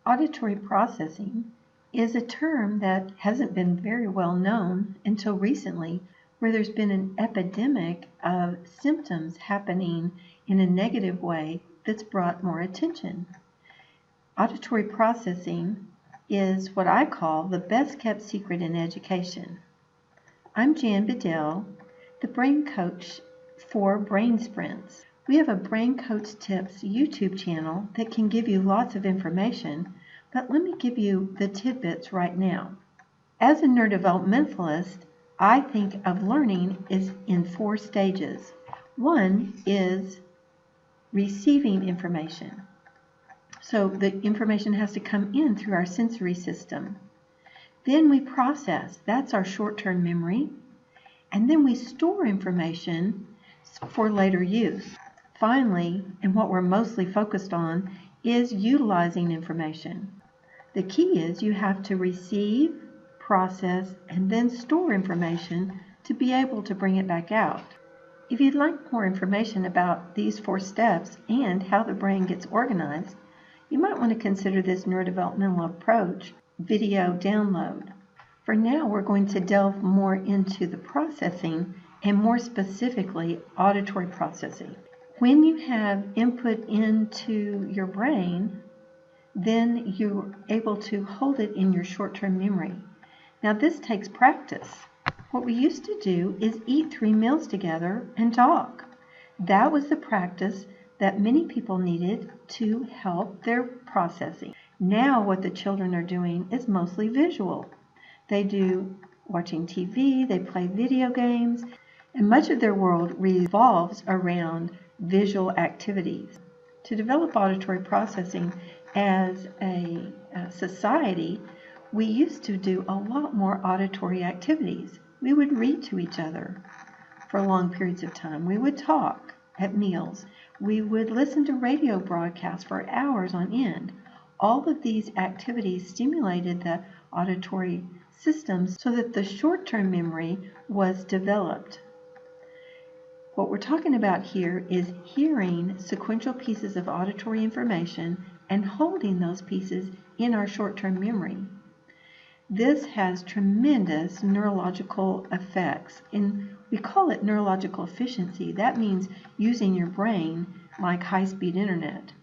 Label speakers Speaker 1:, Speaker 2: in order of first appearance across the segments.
Speaker 1: Auditory processing is a term that hasn't been very well known until recently, where there's been an epidemic of symptoms happening in a negative way that's brought more attention. Auditory processing is what I call the best kept secret in education. I'm Jan Bedell, the brain coach for Brain Sprints. We have a Brain Coach Tips YouTube channel that can give you lots of information, but let me give you the tidbits right now. As a neurodevelopmentalist, I think of learning is in 4 stages. One is receiving information. So the information has to come in through our sensory system. Then we process, that's our short-term memory, and then we store information for later use. Finally, and what we're mostly focused on, is utilizing information. The key is you have to receive, process, and then store information to be able to bring it back out. If you'd like more information about these 4 steps and how the brain gets organized, you might want to consider this neurodevelopmental approach video download. For now, we're going to delve more into the processing and more specifically auditory processing. When you have input into your brain, then you're able to hold it in your short-term memory. Now this takes practice. What we used to do is eat 3 meals together and talk. That was the practice that many people needed to help their processing. Now what the children are doing is mostly visual. They do watching TV, they play video games, and much of their world revolves around visual activities. To develop auditory processing as a society, we used to do a lot more auditory activities. We would read to each other for long periods of time. We would talk at meals. We would listen to radio broadcasts for hours on end. All of these activities stimulated the auditory systems so that the short-term memory was developed. What we're talking about here is hearing sequential pieces of auditory information and holding those pieces in our short-term memory. This has tremendous neurological effects, and we call it neurological efficiency. That means using your brain like high-speed internet.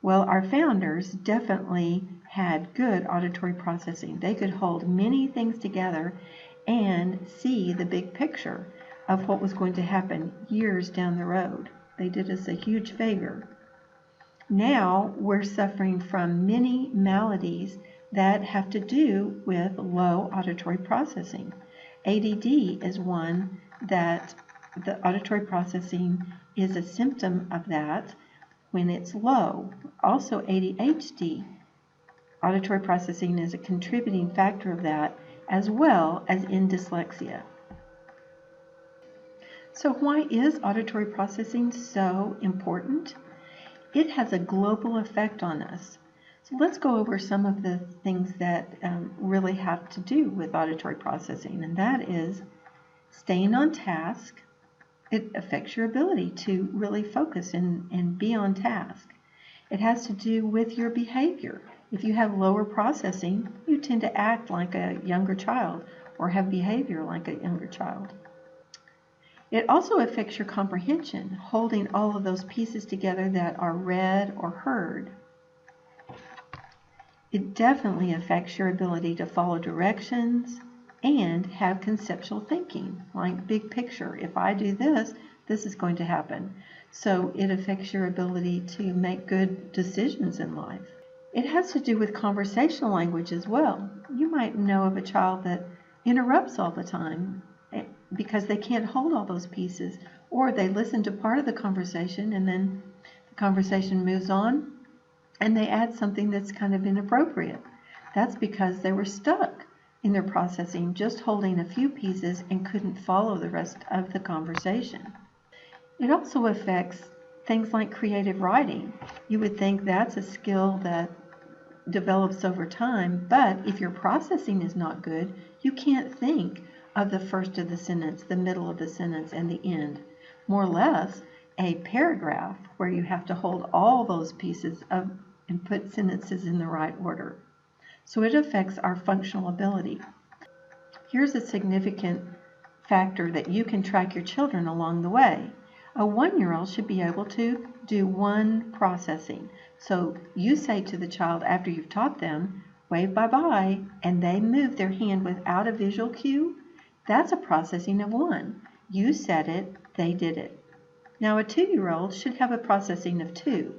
Speaker 1: Well, our founders definitely had good auditory processing. They could hold many things together and see the big picture of what was going to happen years down the road. They did us a huge favor. Now we're suffering from many maladies that have to do with low auditory processing. ADD is one that the auditory processing is a symptom of that when it's low. Also ADHD, auditory processing is a contributing factor of that, as well as in dyslexia. So why is auditory processing so important? It has a global effect on us. So let's go over some of the things that really have to do with auditory processing, and that is staying on task. It affects your ability to really focus and be on task. It has to do with your behavior. If you have lower processing, you tend to act like a younger child or have behavior like a younger child. It also affects your comprehension, holding all of those pieces together that are read or heard. It definitely affects your ability to follow directions and have conceptual thinking, like big picture. If I do this, this is going to happen. So it affects your ability to make good decisions in life. It has to do with conversational language as well. You might know of a child that interrupts all the time because they can't hold all those pieces, or they listen to part of the conversation and then the conversation moves on and they add something that's kind of inappropriate. That's because they were stuck in their processing, just holding a few pieces and couldn't follow the rest of the conversation. It also affects things like creative writing. You would think that's a skill that develops over time, but if your processing is not good, you can't think of the first of the sentence, the middle of the sentence, and the end. More or less, a paragraph where you have to hold all those pieces of and put sentences in the right order. So it affects our functional ability. Here's a significant factor that you can track your children along the way. A 1-year-old should be able to do one processing. So you say to the child after you've taught them, wave bye-bye, and they move their hand without a visual cue. That's a processing of 1. You said it, they did it. Now a 2-year-old should have a processing of 2.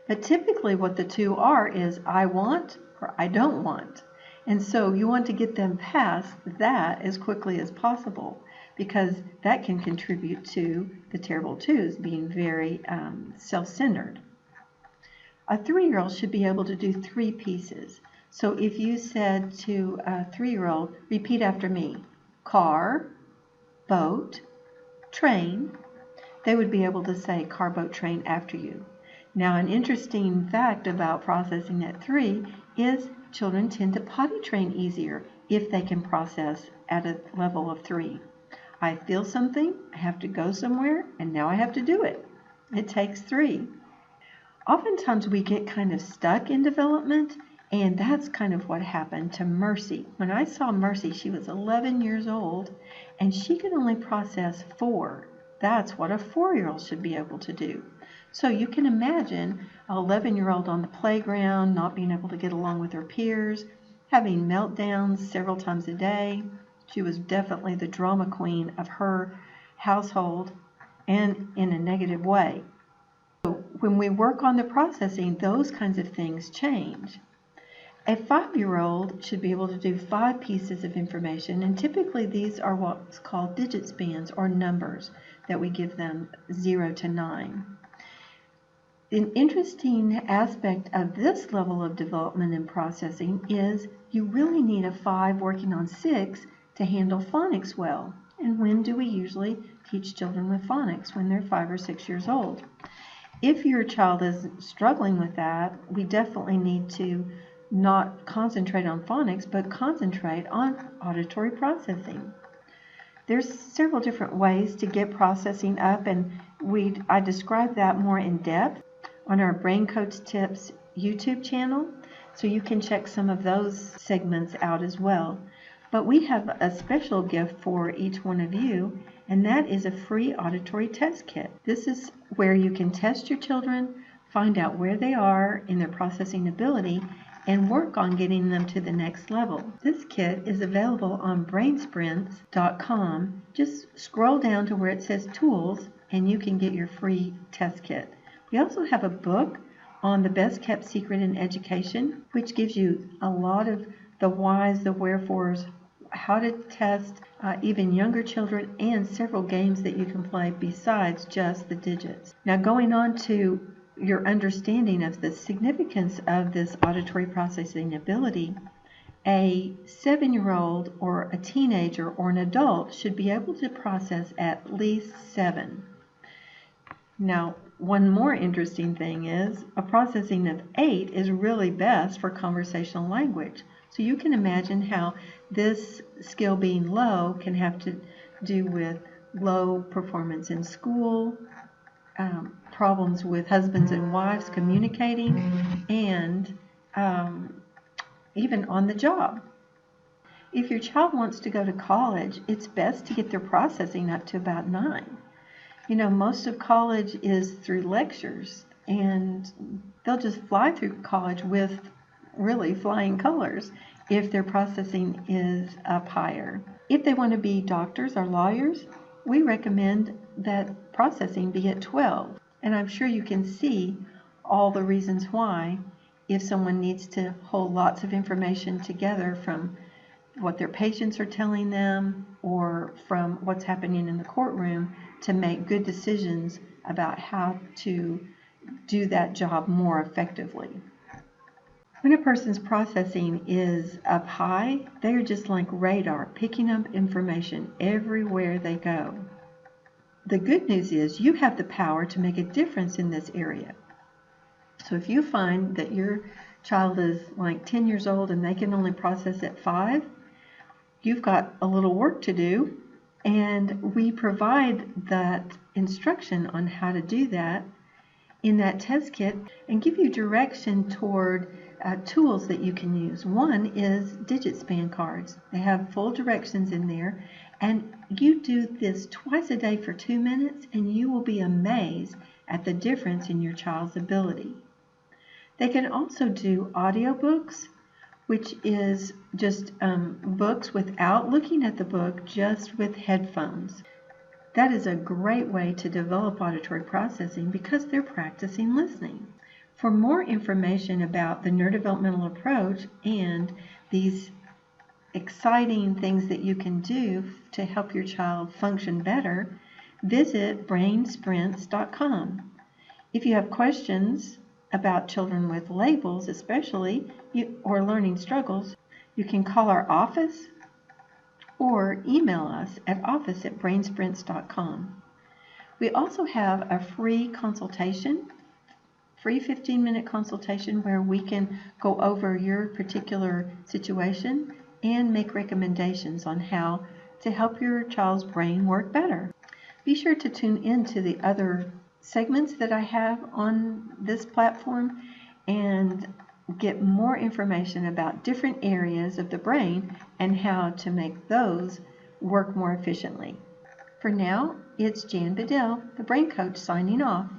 Speaker 1: But typically what the 2 are is I want or I don't want. And so you want to get them past that as quickly as possible, because that can contribute to the terrible 2s being very self-centered. A 3-year-old should be able to do 3 pieces. So if you said to a 3-year-old, repeat after me, car, boat, train, they would be able to say car, boat, train after you. Now, an interesting fact about processing at 3 is children tend to potty train easier if they can process at a level of 3. I feel something, I have to go somewhere, and now I have to do it. It takes 3. Oftentimes we get kind of stuck in development, and that's kind of what happened to Mercy. When I saw Mercy, she was 11 years old, and she could only process 4. That's what a 4-year-old should be able to do. So you can imagine an 11-year-old on the playground, not being able to get along with her peers, having meltdowns several times a day. She was definitely the drama queen of her household, and in a negative way. So when we work on the processing, those kinds of things change. A 5-year-old should be able to do 5 pieces of information, and typically these are what's called digit spans, or numbers that we give them 0 to 9. An interesting aspect of this level of development and processing is you really need a 5 working on 6 to handle phonics well. And when do we usually teach children with phonics? When they're 5 or 6 years old. If your child is struggling with that, we definitely need to not concentrate on phonics, but concentrate on auditory processing. There's several different ways to get processing up, and I describe that more in depth on our Brain Coach Tips YouTube channel, so you can check some of those segments out as well. But we have a special gift for each one of you, and that is a free auditory test kit. This is where you can test your children, find out where they are in their processing ability, and work on getting them to the next level. This kit is available on brainsprints.com. Just scroll down to where it says Tools, and you can get your free test kit. We also have a book on the best kept secret in education, which gives you a lot of the whys, the wherefores, how to test even younger children, and several games that you can play besides just the digits. Now, going on to your understanding of the significance of this auditory processing ability, a 7-year-old or a teenager or an adult should be able to process at least 7. Now, one more interesting thing is a processing of 8 is really best for conversational language. So you can imagine how this skill being low can have to do with low performance in school, problems with husbands and wives communicating, and even on the job. If your child wants to go to college, it's best to get their processing up to about 9. You know, most of college is through lectures, and they'll just fly through college with really flying colors if their processing is up higher. If they want to be doctors or lawyers, we recommend that processing be at 12. And I'm sure you can see all the reasons why, if someone needs to hold lots of information together from what their patients are telling them or from what's happening in the courtroom, to make good decisions about how to do that job more effectively. When a person's processing is up high, they are just like radar, picking up information everywhere they go. The good news is you have the power to make a difference in this area. So if you find that your child is like 10 years old and they can only process at 5, you've got a little work to do, and we provide that instruction on how to do that in that test kit and give you direction toward tools that you can use. One is digit span cards. They have full directions in there, and you do this twice a day for 2 minutes and you will be amazed at the difference in your child's ability. They can also do audiobooks, which is just books without looking at the book, just with headphones. That is a great way to develop auditory processing because they're practicing listening. For more information about the neurodevelopmental approach and these exciting things that you can do to help your child function better, visit brainsprints.com. If you have questions about children with labels especially, or learning struggles, you can call our office or email us at office@brainsprints.com. We also have a free consultation, free 15-minute consultation where we can go over your particular situation and make recommendations on how to help your child's brain work better. Be sure to tune in to the other segments that I have on this platform and get more information about different areas of the brain and how to make those work more efficiently. For now, it's Jan Bedell, the Brain Coach, signing off.